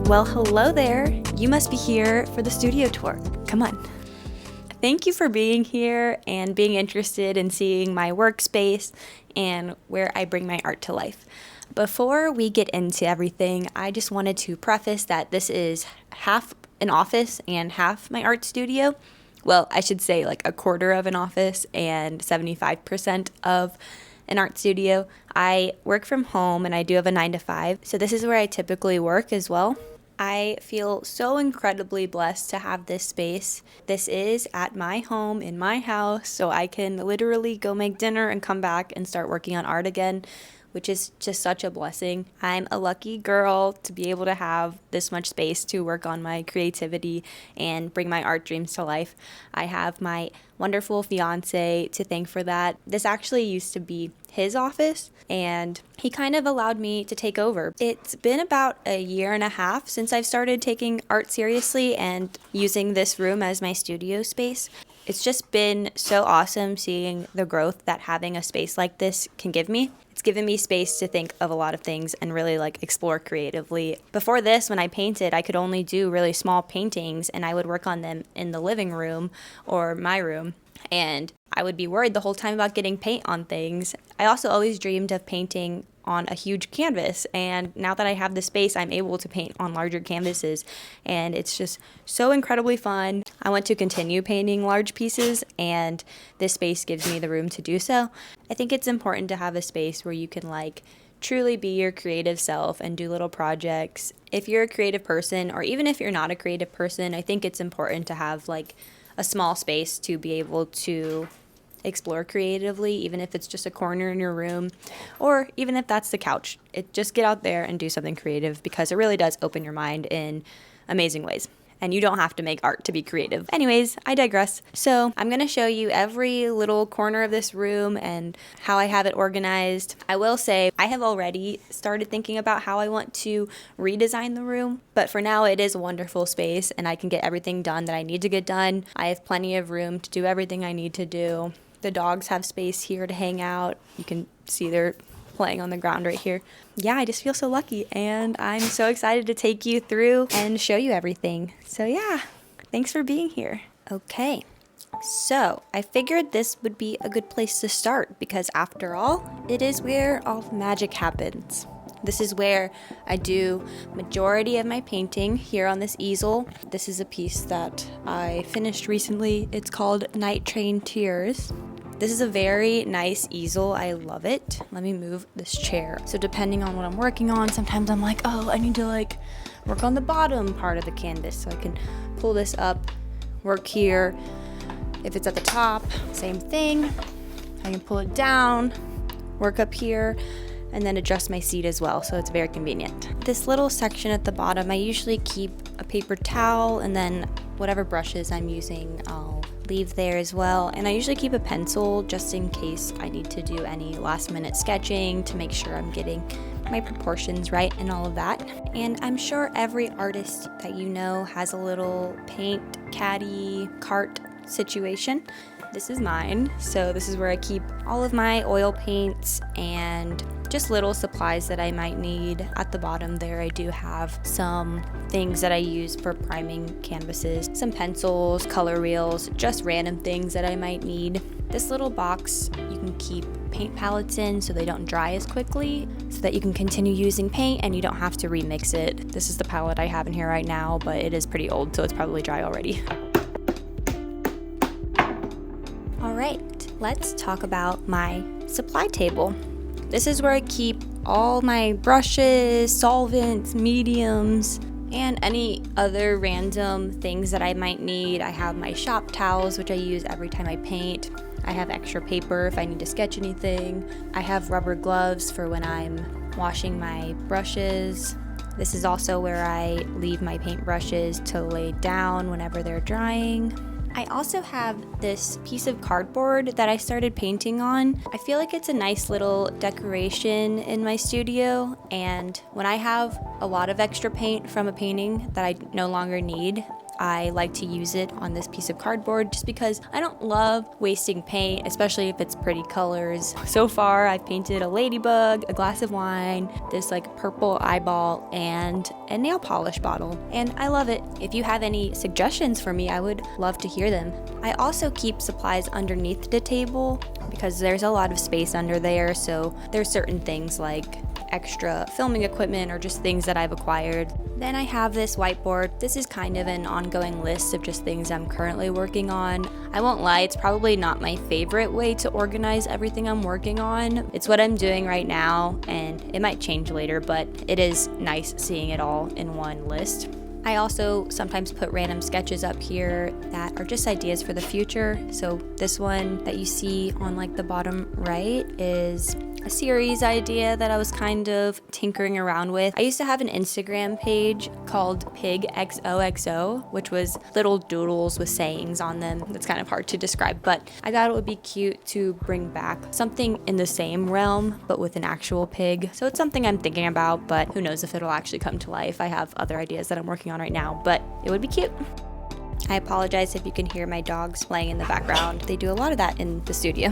Well, hello there. You must be here for the studio tour. Come on. Thank you for being here and being interested in seeing my workspace and where I bring my art to life. Before we get into everything, I just wanted to preface that this is half an office and half my art studio. Well, I should say like a quarter of an office and 75% of an art studio. I work from home and I do have a 9 to 5, so this is where I typically work as well. I feel so incredibly blessed to have this space. This is at my home, in my house, so I can literally go make dinner and come back and start working on art again, which is just such a blessing. I'm a lucky girl to be able to have this much space to work on my creativity and bring my art dreams to life. I have my wonderful fiance to thank for that. This actually used to be his office, and he kind of allowed me to take over. It's been about a year and a half since I've started taking art seriously and using this room as my studio space. It's just been so awesome seeing the growth that having a space like this can give me. It's given me space to think of a lot of things and really explore creatively. Before this, when I painted, I could only do really small paintings and I would work on them in the living room or my room. And I would be worried the whole time about getting paint on things. I also always dreamed of painting on a huge canvas, and now that I have the space, I'm able to paint on larger canvases, and it's just so incredibly fun. I want to continue painting large pieces, and this space gives me the room to do so. I think it's important to have a space where you can truly be your creative self and do little projects. If you're a creative person, or even if you're not a creative person, I think it's important to have a small space to be able to explore creatively, even if it's just a corner in your room, or even if that's the couch. Just get out there and do something creative, because it really does open your mind in amazing ways. And you don't have to make art to be creative. Anyways, I digress. So I'm going to show you every little corner of this room and how I have it organized. I will say I have already started thinking about how I want to redesign the room, but for now it is a wonderful space and I can get everything done that I need to get done. I have plenty of room to do everything I need to do. The dogs have space here to hang out. You can see they're playing on the ground right here. Yeah, I just feel so lucky, and I'm so excited to take you through and show you everything. So yeah, thanks for being here. Okay, so I figured this would be a good place to start, because after all, it is where all the magic happens. This is where I do majority of my painting here on this easel. This is a piece that I finished recently. It's called Night Train Tears. This is a very nice easel. I love it. Let me move this chair. So depending on what I'm working on, sometimes I'm like, oh, I need to work on the bottom part of the canvas. So I can pull this up, work here. If it's at the top, same thing. I can pull it down, work up here, and then adjust my seat as well, so it's very convenient. This little section at the bottom, I usually keep a paper towel, and then whatever brushes I'm using, I'll leave there as well. And I usually keep a pencil just in case I need to do any last minute sketching to make sure I'm getting my proportions right and all of that. And I'm sure every artist that you know has a little paint caddy cart situation. This is mine, so this is where I keep all of my oil paints and just little supplies that I might need. At the bottom there, I do have some things that I use for priming canvases, some pencils, color reels, just random things that I might need. This little box you can keep paint palettes in so they don't dry as quickly, so that you can continue using paint and you don't have to remix it. This is the palette I have in here right now, but it is pretty old, so it's probably dry already. Alright, let's talk about my supply table. This is where I keep all my brushes, solvents, mediums, and any other random things that I might need. I have my shop towels, which I use every time I paint. I have extra paper if I need to sketch anything. I have rubber gloves for when I'm washing my brushes. This is also where I leave my paint brushes to lay down whenever they're drying. I also have this piece of cardboard that I started painting on. I feel like it's a nice little decoration in my studio, and when I have a lot of extra paint from a painting that I no longer need, I like to use it on this piece of cardboard just because I don't love wasting paint, especially if it's pretty colors. So far, I've painted a ladybug, a glass of wine, this like purple eyeball, and a nail polish bottle. And I love it. If you have any suggestions for me, I would love to hear them. I also keep supplies underneath the table because there's a lot of space under there, so there's certain things like extra filming equipment or just things that I've acquired. Then I have this whiteboard. This is kind of an ongoing list of just things I'm currently working on. I won't lie, it's probably not my favorite way to organize everything I'm working on. It's what I'm doing right now, and it might change later, but it is nice seeing it all in one list. I also sometimes put random sketches up here that are just ideas for the future. So this one that you see on like the bottom right is a series idea that I was kind of tinkering around with. I used to have an Instagram page called PigXOXO, which was little doodles with sayings on them. That's kind of hard to describe, but I thought it would be cute to bring back something in the same realm, but with an actual pig. So it's something I'm thinking about, but who knows if it'll actually come to life. I have other ideas that I'm working on right now, but it would be cute. I apologize if you can hear my dogs playing in the background. They do a lot of that in the studio.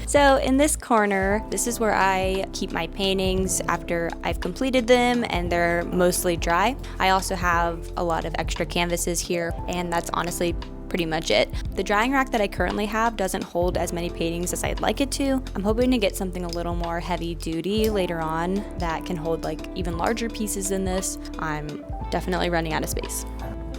So in this corner, this is where I keep my paintings after I've completed them and they're mostly dry. I also have a lot of extra canvases here, and that's honestly pretty much it. The drying rack that I currently have doesn't hold as many paintings as I'd like it to. I'm hoping to get something a little more heavy duty later on that can hold like even larger pieces than this. I'm definitely running out of space.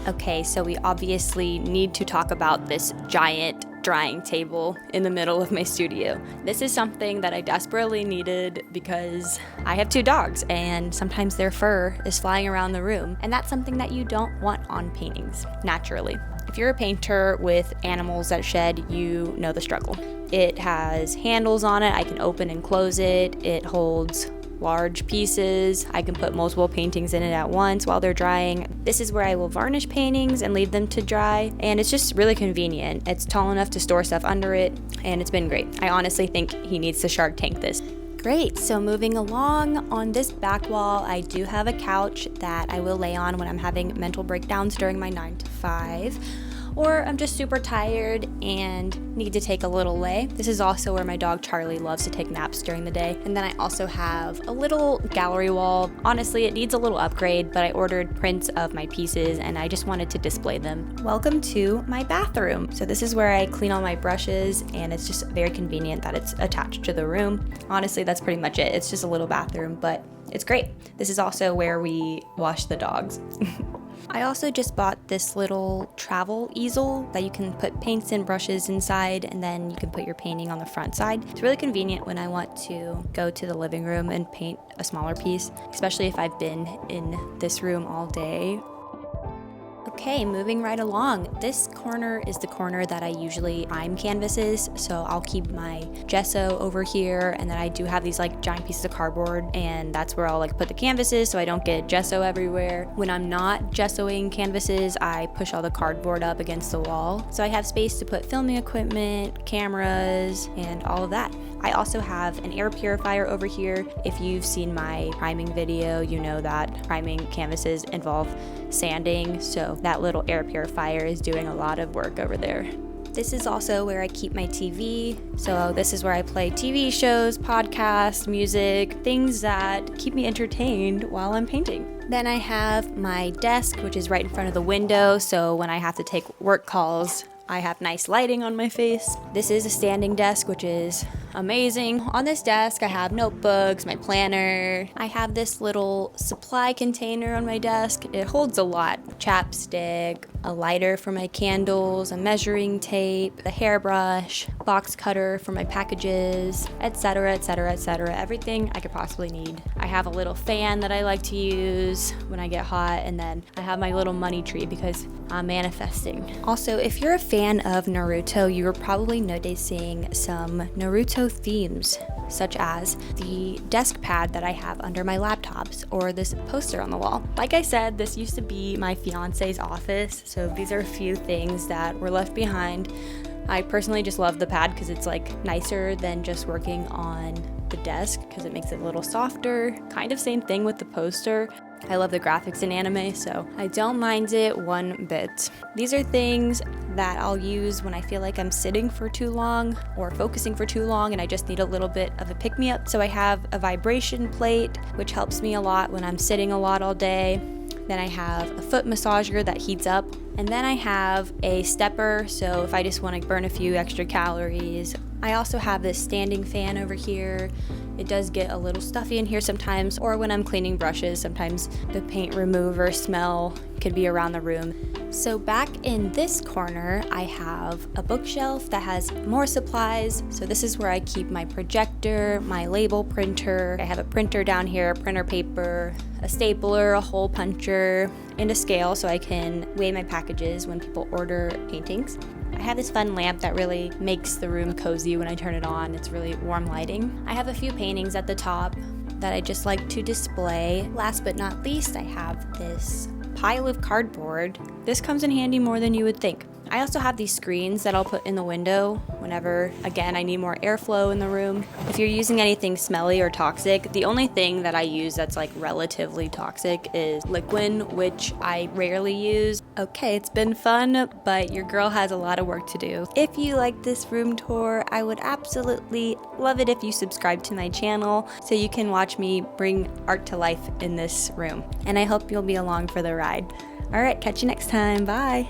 Okay, so we obviously need to talk about this giant drying table in the middle of my studio. This is something that I desperately needed because I have 2 dogs and sometimes their fur is flying around the room, and that's something that you don't want on paintings, naturally. If you're a painter with animals that shed, you know the struggle. It has handles on it, I can open and close it, it holds large pieces. I can put multiple paintings in it at once while they're drying. This is where I will varnish paintings and leave them to dry, and it's just really convenient. It's tall enough to store stuff under it, and it's been great. I honestly think he needs to Shark Tank this. Great, so moving along, on this back wall, I do have a couch that I will lay on when I'm having mental breakdowns during my 9 to 5. Or I'm just super tired and need to take a little lay. This is also where my dog Charlie loves to take naps during the day. And then I also have a little gallery wall. Honestly, it needs a little upgrade, but I ordered prints of my pieces and I just wanted to display them. Welcome to my bathroom. So this is where I clean all my brushes, and it's just very convenient that it's attached to the room. Honestly, that's pretty much it. It's just a little bathroom, but it's great. This is also where we wash the dogs. I also just bought this little travel easel that you can put paints and brushes inside, and then you can put your painting on the front side. It's really convenient when I want to go to the living room and paint a smaller piece, especially if I've been in this room all day. Okay, moving right along. This corner is the corner that I usually prime canvases, so I'll keep my gesso over here, and then I do have these like giant pieces of cardboard, and that's where I'll like put the canvases so I don't get gesso everywhere. When I'm not gessoing canvases, I push all the cardboard up against the wall, so I have space to put filming equipment, cameras, and all of that. I also have an air purifier over here. If you've seen my priming video, you know that priming canvases involve sanding, so that little air purifier is doing a lot of work over there. This is also where I keep my TV. So this is where I play TV shows, podcasts, music, things that keep me entertained while I'm painting. Then I have my desk, which is right in front of the window, so when I have to take work calls, I have nice lighting on my face. This is a standing desk, which is amazing. On this desk, I have notebooks, my planner. I have this little supply container on my desk. It holds a lot. Chapstick, a lighter for my candles, a measuring tape, a hairbrush, box cutter for my packages, etc., etc., etc. Everything I could possibly need. I have a little fan that I like to use when I get hot, and then I have my little money tree because I'm manifesting. Also, if you're a fan of Naruto, you are probably noticing some Naruto themes, such as the desk pad that I have under my laptops or this poster on the wall. Like I said, this used to be my fiance's office, so these are a few things that were left behind. I personally just love the pad because it's like nicer than just working on the desk because it makes it a little softer. Kind of same thing with the poster. I love the graphics in anime, so I don't mind it one bit. These are things that I'll use when I feel like I'm sitting for too long or focusing for too long and I just need a little bit of a pick-me-up. So I have a vibration plate, which helps me a lot when I'm sitting a lot all day. Then I have a foot massager that heats up. And then I have a stepper, so if I just want to burn a few extra calories. I also have this standing fan over here. It does get a little stuffy in here sometimes, or when I'm cleaning brushes, sometimes the paint remover smell could be around the room. So back in this corner, I have a bookshelf that has more supplies. So this is where I keep my projector, my label printer. I have a printer down here, printer paper, a stapler, a hole puncher, and a scale so I can weigh my packages when people order paintings. I have this fun lamp that really makes the room cozy when I turn it on. It's really warm lighting. I have a few paintings at the top that I just like to display. Last but not least, I have this pile of cardboard. This comes in handy more than you would think. I also have these screens that I'll put in the window whenever, again, I need more airflow in the room. If you're using anything smelly or toxic, the only thing that I use that's like relatively toxic is liquid, which I rarely use. Okay, it's been fun, but your girl has a lot of work to do. If you like this room tour, I would absolutely love it if you subscribe to my channel so you can watch me bring art to life in this room. And I hope you'll be along for the ride. All right, catch you next time. Bye.